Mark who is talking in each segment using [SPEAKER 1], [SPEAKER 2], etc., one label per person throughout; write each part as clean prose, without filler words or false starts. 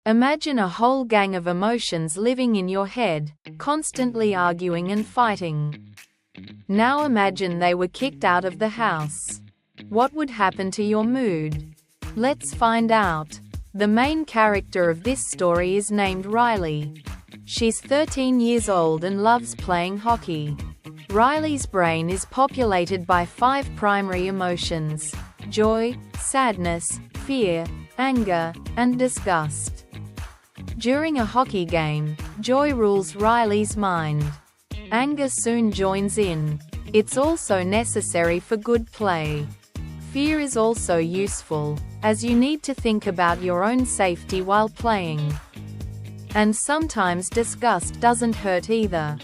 [SPEAKER 1] Imagine a whole gang of emotions living in your head, constantly arguing and fighting. Now imagine they were kicked out of the house. What would happen to your mood? Let's find out. The main character of this story is named Riley. She's 13 years old and loves playing hockey. Riley's brain is populated by 5 primary emotions: joy, sadness, fear, anger, and disgust. During a hockey game, joy rules Riley's mind. Anger soon joins in. It's also necessary for good play. Fear is also useful, as you need to think about your own safety while playing. And sometimes disgust doesn't hurt either.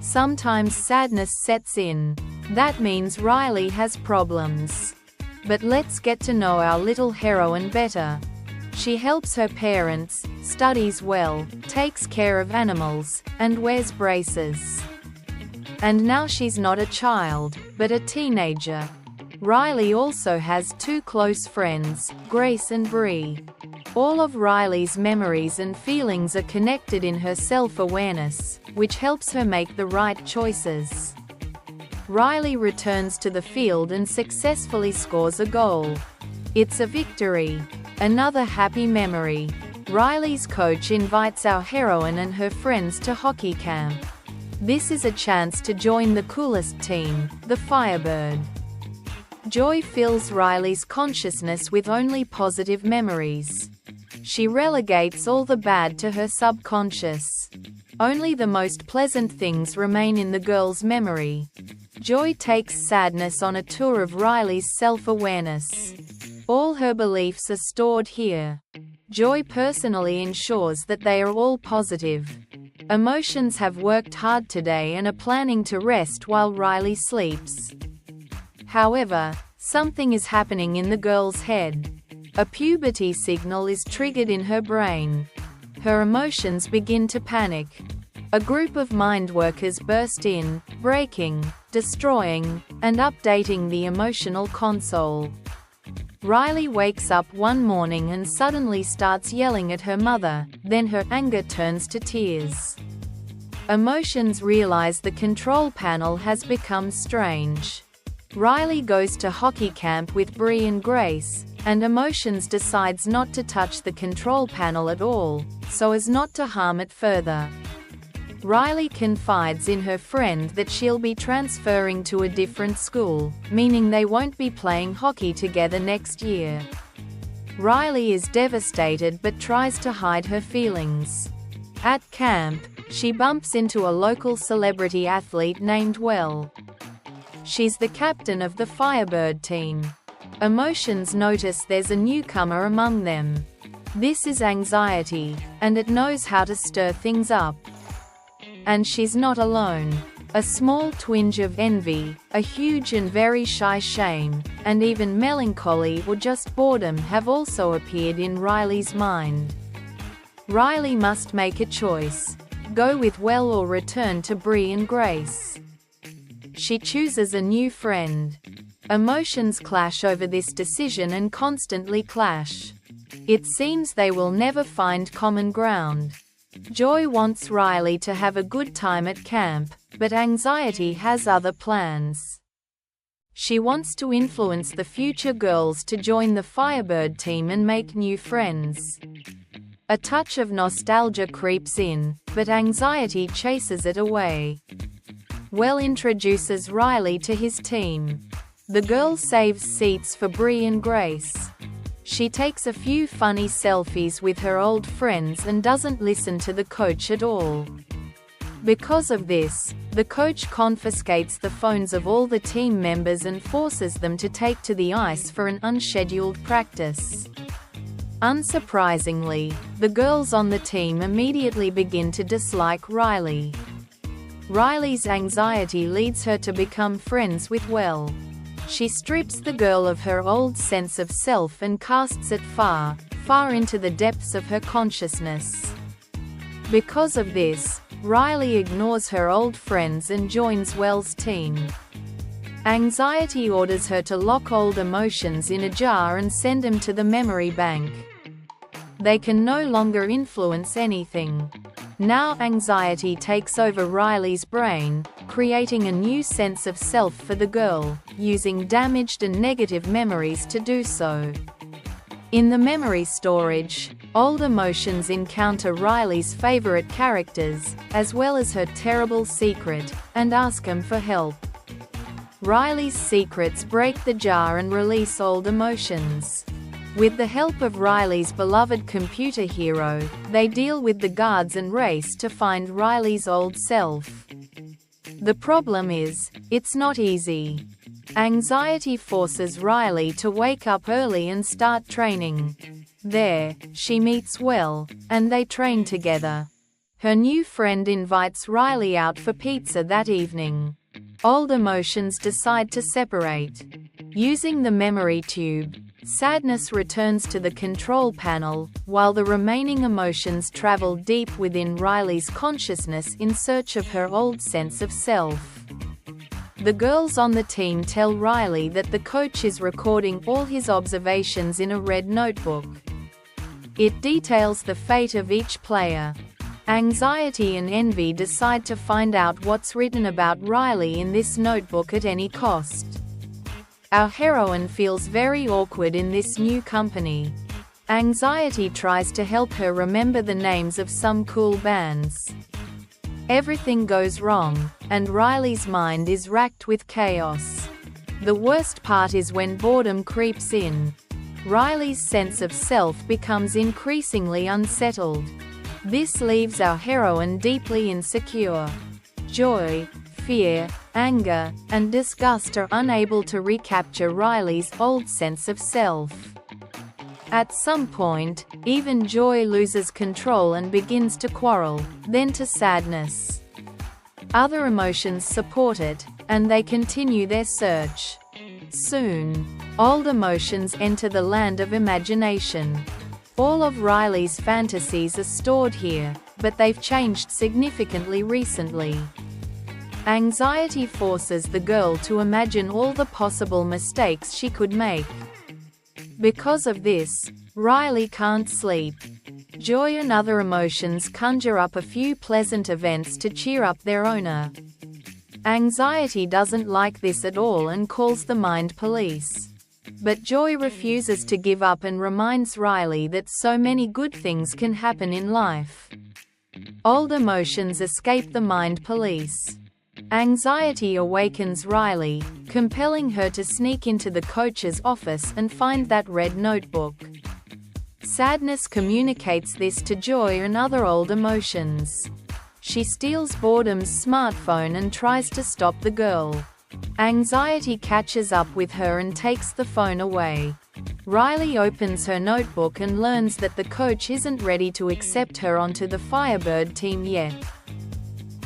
[SPEAKER 1] Sometimes sadness sets in. That means Riley has problems. But let's get to know our little heroine better. She helps her parents, studies well, takes care of animals, and wears braces. And now she's not a child, but a teenager. Riley also has 2 close friends, Grace and Bree. All of Riley's memories and feelings are connected in her self-awareness, which helps her make the right choices. Riley returns to the field and successfully scores a goal. It's a victory. Another happy memory. Riley's coach invites our heroine and her friends to hockey camp. This is a chance to join the coolest team, the Firebird. Joy fills Riley's consciousness with only positive memories. She relegates all the bad to her subconscious. Only the most pleasant things remain in the girl's memory. Joy takes sadness on a tour of Riley's self-awareness. All her beliefs are stored here. Joy personally ensures that they are all positive. Emotions have worked hard today and are planning to rest while Riley sleeps. However, something is happening in the girl's head. A puberty signal is triggered in her brain. Her emotions begin to panic. A group of mind workers burst in, breaking, destroying, and updating the emotional console. Riley wakes up one morning and suddenly starts yelling at her mother, then her anger turns to tears. Emotions realize the control panel has become strange. Riley goes to hockey camp with Bree and Grace, and Emotions decides not to touch the control panel at all, so as not to harm it further. Riley confides in her friend that she'll be transferring to a different school, meaning they won't be playing hockey together next year. Riley is devastated but tries to hide her feelings. At camp, she bumps into a local celebrity athlete named Well. She's the captain of the Firebird team. Emotions notice there's a newcomer among them. This is Anxiety, and it knows how to stir things up. And she's not alone. A small twinge of envy, a huge and very shy shame, and even melancholy or just boredom have also appeared in Riley's mind. Riley must make a choice. Go with Well or return to Bree and Grace. She chooses a new friend. Emotions clash over this decision and constantly clash. It seems they will never find common ground. Joy wants Riley to have a good time at camp, but Anxiety has other plans. She wants to influence the future girls to join the Firebird team and make new friends. A touch of nostalgia creeps in, but Anxiety chases it away. Well introduces Riley to his team. The girl saves seats for Bree and Grace. She takes a few funny selfies with her old friends and doesn't listen to the coach at all. Because of this, the coach confiscates the phones of all the team members and forces them to take to the ice for an unscheduled practice. Unsurprisingly, the girls on the team immediately begin to dislike Riley. Riley's anxiety leads her to become friends with Well. She strips the girl of her old sense of self and casts it far, far into the depths of her consciousness. Because of this, Riley ignores her old friends and joins Well's team. Anxiety orders her to lock old emotions in a jar and send them to the memory bank. They can no longer influence anything. Now anxiety takes over Riley's brain, creating a new sense of self for the girl, using damaged and negative memories to do so. In the memory storage, old emotions encounter Riley's favorite characters, as well as her terrible secret, and ask them for help. Riley's secrets break the jar and release old emotions. With the help of Riley's beloved computer hero, they deal with the guards and race to find Riley's old self. The problem is, it's not easy. Anxiety forces Riley to wake up early and start training. There, she meets Will, and they train together. Her new friend invites Riley out for pizza that evening. Old emotions decide to separate. Using the memory tube, Sadness returns to the control panel, while the remaining emotions travel deep within Riley's consciousness in search of her old sense of self. The girls on the team tell Riley that the coach is recording all his observations in a red notebook. It details the fate of each player. Anxiety and envy decide to find out what's written about Riley in this notebook at any cost. Our heroine feels very awkward in this new company. Anxiety tries to help her remember the names of some cool bands. Everything goes wrong, and Riley's mind is racked with chaos. The worst part is when boredom creeps in. Riley's sense of self becomes increasingly unsettled. This leaves our heroine deeply insecure. Joy, fear, anger, and disgust are unable to recapture Riley's old sense of self. At some point, even Joy loses control and begins to quarrel, then to sadness. Other emotions support it, and they continue their search. Soon, old emotions enter the land of imagination. All of Riley's fantasies are stored here, but they've changed significantly recently. Anxiety forces the girl to imagine all the possible mistakes she could make. Because of this, Riley can't sleep. Joy and other emotions conjure up a few pleasant events to cheer up their owner. Anxiety doesn't like this at all and calls the mind police. But Joy refuses to give up and reminds Riley that so many good things can happen in life. Old emotions escape the mind police. Anxiety awakens Riley, compelling her to sneak into the coach's office and find that red notebook. Sadness communicates this to Joy and other old emotions. She steals Boredom's smartphone and tries to stop the girl. Anxiety catches up with her and takes the phone away. Riley opens her notebook and learns that the coach isn't ready to accept her onto the Firebird team yet.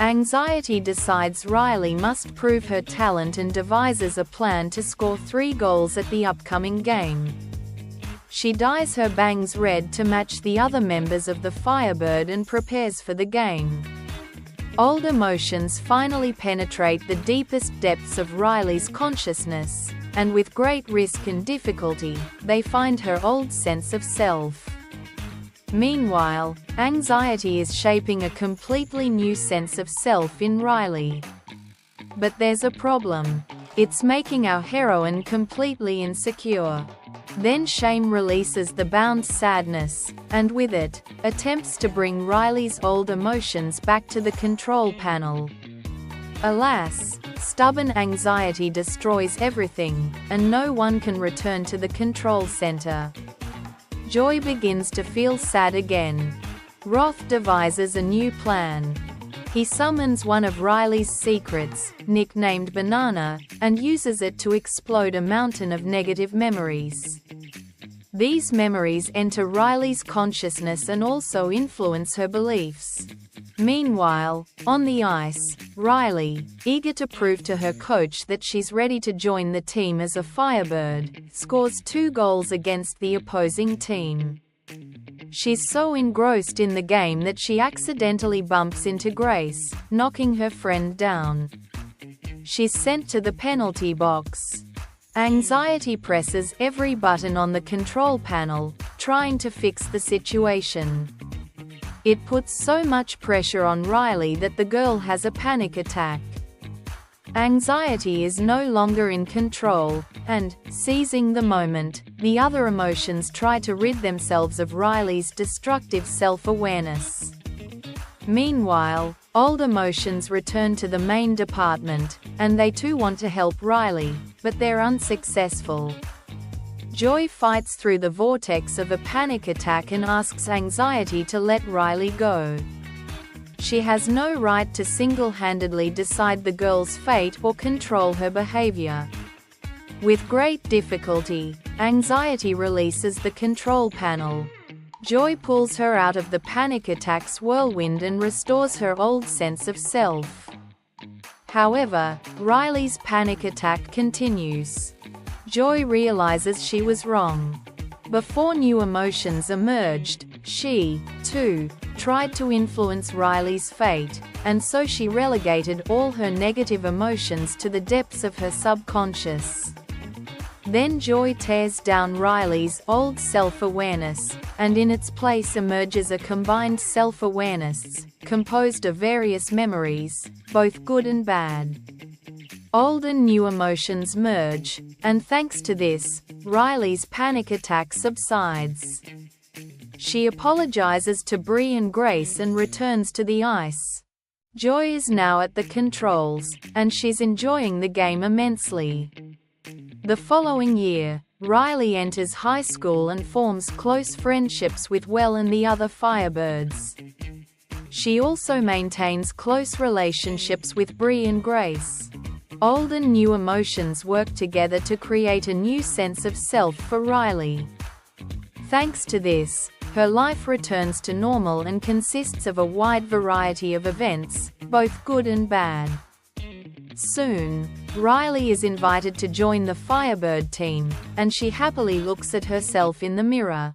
[SPEAKER 1] Anxiety decides Riley must prove her talent and devises a plan to score 3 goals at the upcoming game. She dyes her bangs red to match the other members of the Firebird and prepares for the game. Old emotions finally penetrate the deepest depths of Riley's consciousness, and with great risk and difficulty, they find her old sense of self. Meanwhile, anxiety is shaping a completely new sense of self in Riley. But there's a problem. It's making our heroine completely insecure. Then shame releases the bound sadness, and with it, attempts to bring Riley's old emotions back to the control panel. Alas, stubborn anxiety destroys everything, and no one can return to the control center. Joy begins to feel sad again. Roth devises a new plan. He summons one of Riley's secrets, nicknamed Banana, and uses it to explode a mountain of negative memories. These memories enter Riley's consciousness and also influence her beliefs. Meanwhile, on the ice, Riley, eager to prove to her coach that she's ready to join the team as a Firebird, scores 2 goals against the opposing team. She's so engrossed in the game that she accidentally bumps into Grace, knocking her friend down. She's sent to the penalty box. Anxiety presses every button on the control panel, trying to fix the situation. It puts so much pressure on Riley that the girl has a panic attack. Anxiety is no longer in control, and, seizing the moment, the other emotions try to rid themselves of Riley's destructive self-awareness. Meanwhile, old emotions return to the main department, and they too want to help Riley, but they're unsuccessful. Joy fights through the vortex of a panic attack and asks Anxiety to let Riley go. She has no right to single-handedly decide the girl's fate or control her behavior. With great difficulty, Anxiety releases the control panel. Joy pulls her out of the panic attack's whirlwind and restores her old sense of self. However, Riley's panic attack continues. Joy realizes she was wrong. Before new emotions emerged, she, too, tried to influence Riley's fate, and so she relegated all her negative emotions to the depths of her subconscious. Then Joy tears down Riley's old self-awareness, and in its place emerges a combined self-awareness, composed of various memories, both good and bad. Old and new emotions merge, and thanks to this, Riley's panic attack subsides. She apologizes to Bree and Grace and returns to the ice. Joy is now at the controls, and she's enjoying the game immensely. The following year, Riley enters high school and forms close friendships with Well and the other Firebirds. She also maintains close relationships with Bree and Grace. Old and new emotions work together to create a new sense of self for Riley. Thanks to this, her life returns to normal and consists of a wide variety of events, both good and bad. Soon, Riley is invited to join the Firebird team, and she happily looks at herself in the mirror.